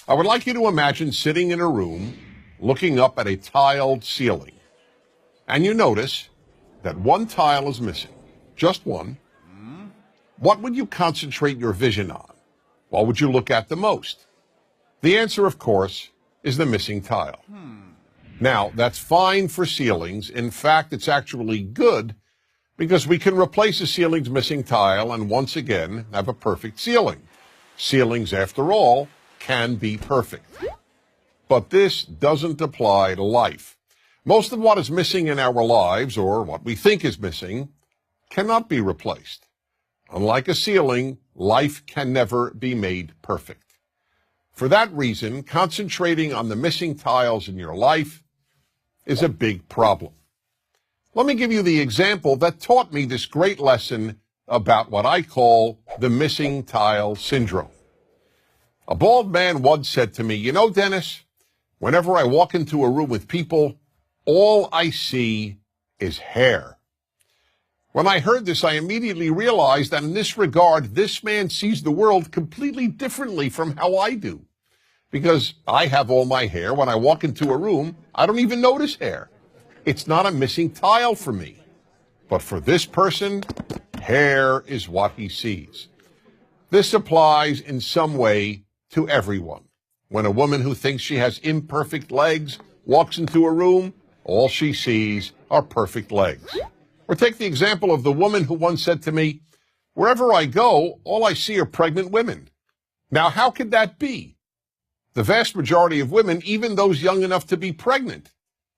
I would like you to imagine sitting in a room looking up at a tiled ceiling, and you notice that one tile is missing, just one. What would you concentrate your vision on? What would you look at the most? The answer, of course, is the missing tile. Now, that's fine for ceilings. In fact, it's actually good because we can replace a ceiling's missing tile and once again have a perfect ceiling. Ceilings, after all, can be perfect. But this doesn't apply to life. Most of what is missing in our lives, or what we think is missing, cannot be replaced. Unlike a ceiling, life can never be made perfect. For that reason, concentrating on the missing tiles in your life is a big problem. Let me give you the example that taught me this great lesson about what I call the missing tile syndrome. A bald man once said to me, "You know, Dennis, whenever I walk into a room with people, all I see is hair." When I heard this, I immediately realized that in this regard, this man sees the world completely differently from how I do. Because I have all my hair. When I walk into a room, I don't even notice hair. It's not a missing tile for me. But for this person, hair is what he sees. This applies in some way to everyone. When a woman who thinks she has imperfect legs walks into a room, all she sees are perfect legs. Or take the example of the woman who once said to me, "Wherever I go, all I see are pregnant women." Now, how could that be? The vast majority of women, even those young enough to be pregnant,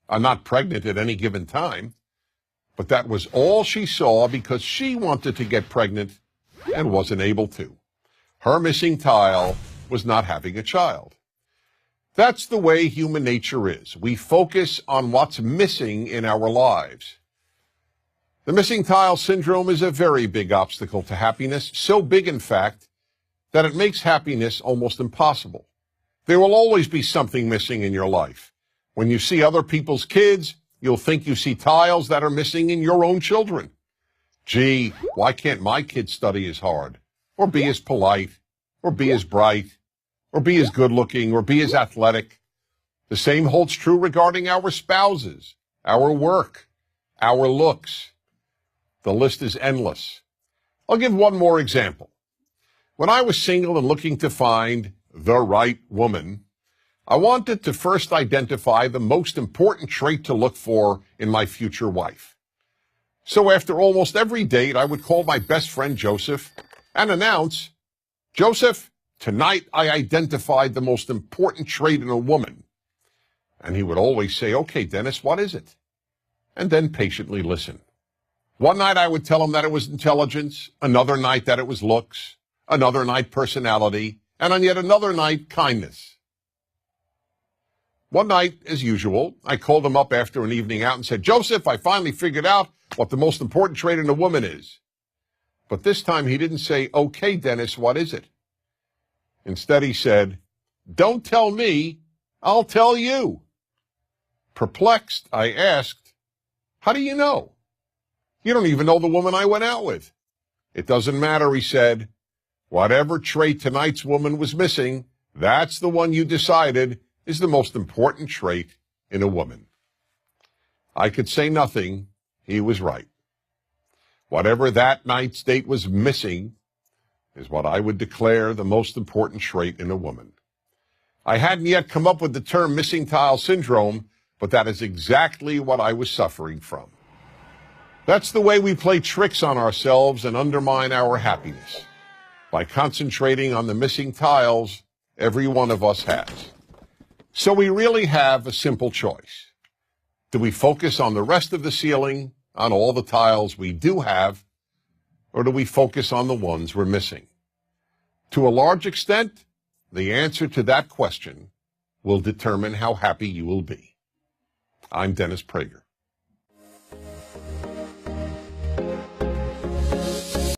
are not pregnant at any given time. But that was all she saw because she wanted to get pregnant and wasn't able to. Her missing tile was not having a child. That's the way human nature is. We focus on what's missing in our lives. The missing tile syndrome is a very big obstacle to happiness, so big, in fact, that it makes happiness almost impossible. There will always be something missing in your life. When you see other people's kids, you'll think you see tiles that are missing in your own children. Gee, why can't my kid study as hard, or be as polite, or be as bright, or be as good-looking, or be as athletic? The same holds true regarding our spouses, our work, our looks. The list is endless. I'll give one more example. When I was single and looking to find the right woman, I wanted to first identify the most important trait to look for in my future wife. So after almost every date, I would call my best friend Joseph and announce, "Joseph, tonight I identified the most important trait in a woman." And he would always say, "Okay, Dennis, what is it?" And then patiently listen. One night I would tell him that it was intelligence, another night that it was looks, another night personality, and on yet another night kindness. One night, as usual, I called him up after an evening out and said, "Joseph, I finally figured out what the most important trait in a woman is." But this time he didn't say, "Okay, Dennis, what is it?" Instead he said, "Don't tell me, I'll tell you." Perplexed, I asked, "How do you know? You don't even know the woman I went out with." "It doesn't matter," he said. "Whatever trait tonight's woman was missing, that's the one you decided is the most important trait in a woman." I could say nothing. He was right. Whatever that night's date was missing is what I would declare the most important trait in a woman. I hadn't yet come up with the term missing tile syndrome, but that is exactly what I was suffering from. That's the way we play tricks on ourselves and undermine our happiness, by concentrating on the missing tiles every one of us has. So we really have a simple choice. Do we focus on the rest of the ceiling, on all the tiles we do have, or do we focus on the ones we're missing? To a large extent, the answer to that question will determine how happy you will be. I'm Dennis Prager.